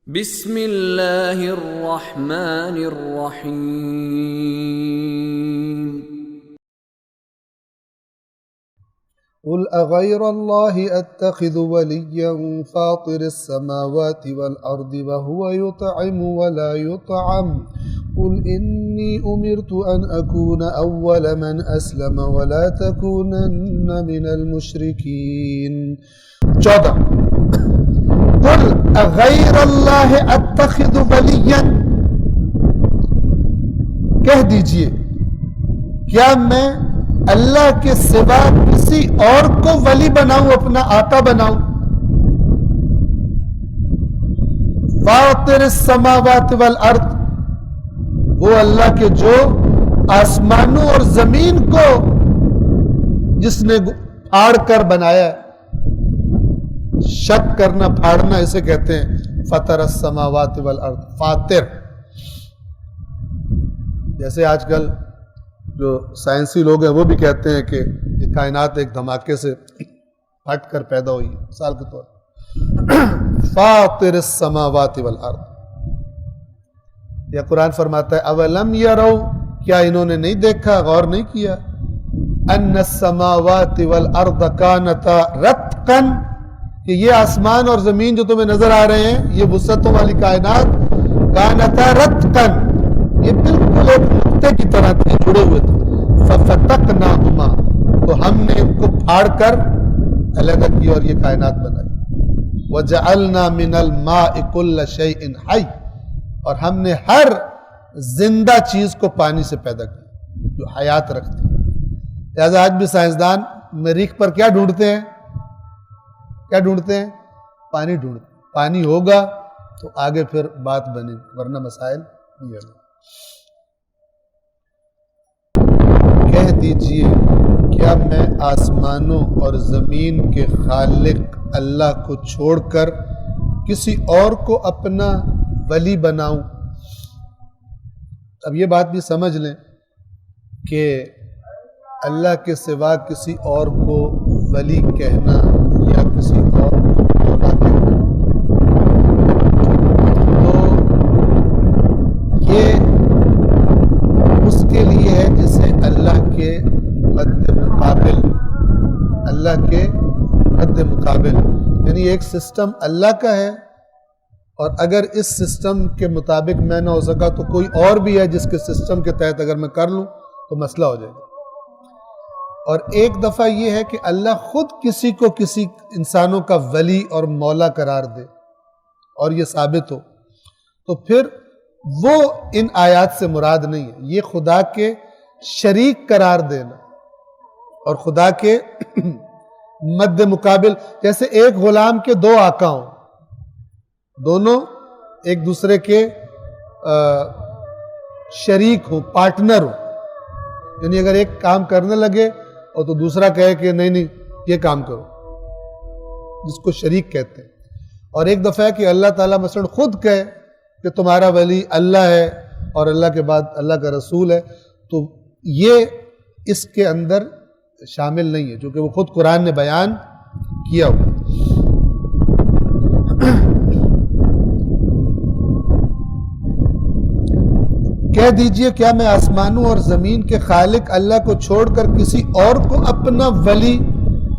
بسم اللہ الرحمن الرحیم قل أغير الله أتخذ وليا فاطر السماوات والأرض وهو يطعم ولا يطعم قل إني أمرت أن أكون أول من أسلم ولا تكونن من المشركين 14 قل أغير الله أتخذ وليا کہہ دیجئے کیا میں اللہ کے سوا کسی اور کو ولی بناؤں، اپنا آقا بناؤں؟ فاطر السماوات والارض، وہ اللہ کے جو آسمانوں اور زمین کو جس نے پھاڑ کر بنایا ہے. شک کرنا، پھاڑنا اسے کہتے ہیں فطر السماوات والارض. فاطر، جیسے آج کل جو سائنسی لوگ ہیں وہ بھی کہتے ہیں کہ یہ کائنات ایک دھماکے سے پھٹ کر پیدا ہوئی، مثال کے طور فاطر السماوات والارض. یا قرآن فرماتا ہے اولم یرو، کیا انہوں نے نہیں دیکھا، غور نہیں کیا، ان السماوات والارض کانتا رتقا، کہ یہ آسمان اور زمین جو تمہیں نظر آ رہے ہیں، یہ وسعتوں والی کائنات، کانتا رتقا، یہ بالکل ایک نقطے کی طرح تھے، جڑے ہوئے تھے. ففتقناہما، تو ہم نے ان کو پھاڑ کر علیحدہ کی اور یہ کائنات بنائی. وجعلنا من الماء كل شيء حي، اور ہم نے ہر زندہ چیز کو پانی سے پیدا کیا جو حیات رکھتی ہے. لہذا آج بھی سائنسدان مریخ پر کیا ڈھونڈتے ہیں؟ کیا ڈھونڈتے ہیں؟ پانی ڈھونڈتے ہیں. پانی ہوگا تو آگے پھر بات بنے، ورنہ مسائل نہیں ہوگا. کہہ دیجئے کیا میں آسمانوں اور زمین کے خالق اللہ کو چھوڑ کر کسی اور کو اپنا ولی بناؤں؟ اب یہ بات بھی سمجھ لیں کہ اللہ کے سوا کسی اور کو ولی کہنا یا کسی اور کو مولا کہنا، تو یہ اس کے لیے ہے جسے اللہ کے مد مقابل، اللہ کے مد مقابل، یعنی ایک سسٹم اللہ کا ہے، اور اگر اس سسٹم کے مطابق میں نہ ہو سکا تو کوئی اور بھی ہے جس کے سسٹم کے تحت اگر میں کر لوں تو مسئلہ ہو جائے گا. اور ایک دفعہ یہ ہے کہ اللہ خود کسی کو کسی انسانوں کا ولی اور مولا قرار دے اور یہ ثابت ہو، تو پھر وہ ان آیات سے مراد نہیں ہے. یہ خدا کے شریک قرار دینا اور خدا کے مد مقابل، جیسے ایک غلام کے دو آقا ہوں، دونوں ایک دوسرے کے شریک ہوں، پارٹنر ہوں. یعنی اگر ایک کام کرنے لگے اور تو دوسرا کہے کہ نہیں یہ کام کرو، جس کو شریک کہتے ہیں. اور ایک دفعہ ہے کہ اللہ تعالیٰ مثلا خود کہے کہ تمہارا ولی اللہ ہے اور اللہ کے بعد اللہ کا رسول ہے، تو یہ اس کے اندر شامل نہیں ہے، چونکہ وہ خود قرآن نے بیان کیا ہوا. کہہ دیجئے کیا میں آسمانوں اور زمین کے خالق اللہ کو چھوڑ کر کسی اور کو اپنا ولی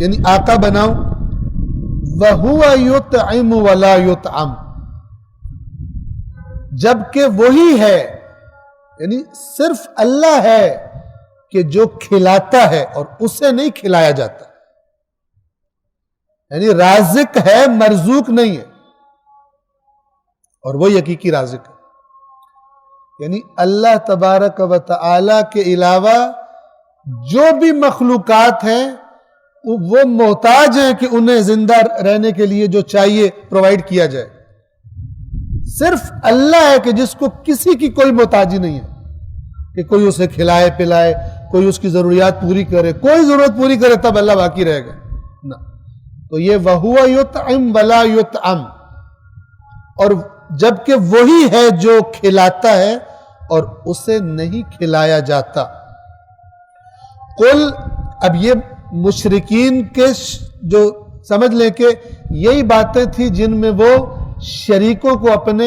یعنی آقا بناؤں؟ وَهُوَ يُطْعِمُ وَلَا يُطْعَمُ، جبکہ وہی ہے، یعنی صرف اللہ ہے کہ جو کھلاتا ہے اور اسے نہیں کھلایا جاتا، یعنی رازق ہے، مرزوق نہیں ہے، اور وہ حقیقی رازق ہے. یعنی اللہ تبارک و تعالی کے علاوہ جو بھی مخلوقات ہیں وہ محتاج ہیں کہ انہیں زندہ رہنے کے لیے جو چاہیے پرووائڈ کیا جائے. صرف اللہ ہے کہ جس کو کسی کی کوئی محتاجی نہیں ہے کہ کوئی اسے کھلائے پلائے، کوئی اس کی ضروریات پوری کرے، کوئی ضرورت پوری کرے تب اللہ باقی رہے گا نہ. تو یہ وَهُوَ يُطْعِمُ وَلَا يُطْعَمُ، اور جبکہ وہی ہے جو کھلاتا ہے اور اسے نہیں کھلایا جاتا. قل، اب یہ مشرکین کے جو سمجھ لیں کہ یہی باتیں تھی جن میں وہ شریکوں کو اپنے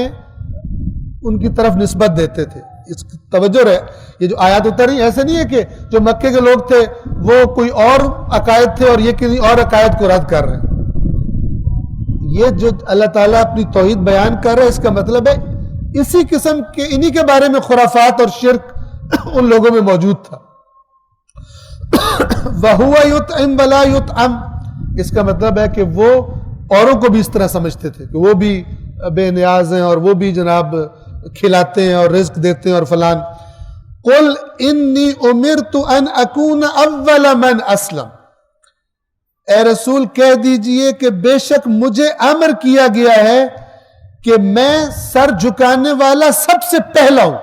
ان کی طرف نسبت دیتے تھے. اس کی توجہ رہے, یہ جو آیات اتری ایسے نہیں ہے کہ جو مکے کے لوگ تھے وہ کوئی اور عقائد تھے اور یہ کسی اور عقائد کو رد کر رہے ہیں. یہ جو اللہ تعالیٰ اپنی توحید بیان کر رہے ہیں, اس کا مطلب ہے اسی قسم کے انہی کے بارے میں خرافات اور شرک ان لوگوں میں موجود تھا. وَهُوَ يُطْعِمْ وَلَا يُطْعَمْ, اس کا مطلب ہے کہ وہ اوروں کو بھی اس طرح سمجھتے تھے کہ وہ بھی بے نیاز ہیں اور وہ بھی جناب کھلاتے ہیں اور رزق دیتے ہیں اور فلان. قُلْ إِنِّي أُمِرْتُ أَنْ أَكُونَ أَوَّلَ مَنْ أَسْلَمَ, اے رسول کہہ دیجئے کہ بے شک مجھے امر کیا گیا ہے کہ میں سر جھکانے والا سب سے پہلا ہوں.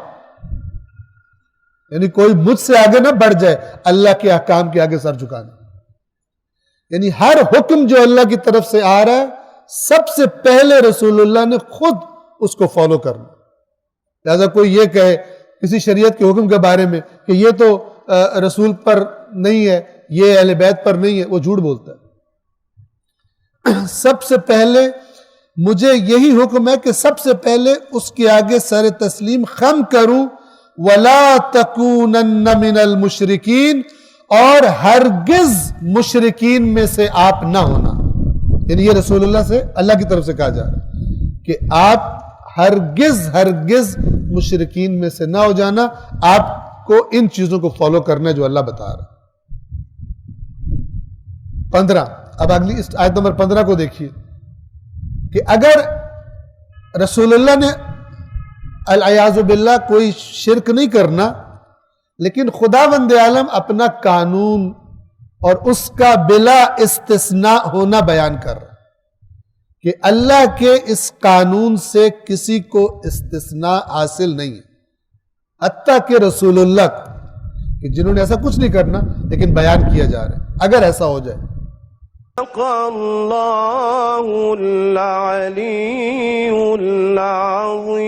یعنی کوئی مجھ سے آگے نہ بڑھ جائے اللہ کے احکام کے آگے سر جھکانے. یعنی ہر حکم جو اللہ کی طرف سے آ رہا ہے سب سے پہلے رسول اللہ نے خود اس کو فالو کرنا. لہذا کوئی یہ کہے کسی شریعت کے حکم کے بارے میں کہ یہ تو رسول پر نہیں ہے, یہ اہل بیت پر نہیں ہے, وہ جھوٹ بولتا ہے. سب سے پہلے مجھے یہی حکم ہے کہ سب سے پہلے اس کے آگے سر تسلیم خم کروں. وَلَا تَكُونَنَّ مِنَ الْمُشْرِكِينَ, اور ہرگز مشرکین میں سے آپ نہ ہونا. یعنی یہ رسول اللہ سے اللہ کی طرف سے کہا جا رہا ہے کہ آپ ہرگز مشرکین میں سے نہ ہو جانا, آپ کو ان چیزوں کو فالو کرنا ہے جو اللہ بتا رہا ہے. 15, اب اگلی آیت نمبر 15 کو دیکھیے کہ اگر رسول اللہ نے العیاذ باللہ کوئی شرک نہیں کرنا, لیکن خداوند عالم اپنا قانون اور اس کا بلا استثناء ہونا بیان کر رہا کہ اللہ کے اس قانون سے کسی کو استثناء حاصل نہیں ہے, حتیٰ کہ رسول اللہ کہ جنہوں نے ایسا کچھ نہیں کرنا لیکن بیان کیا جا رہا ہے اگر ایسا ہو جائے. اللہ العلی العظیم.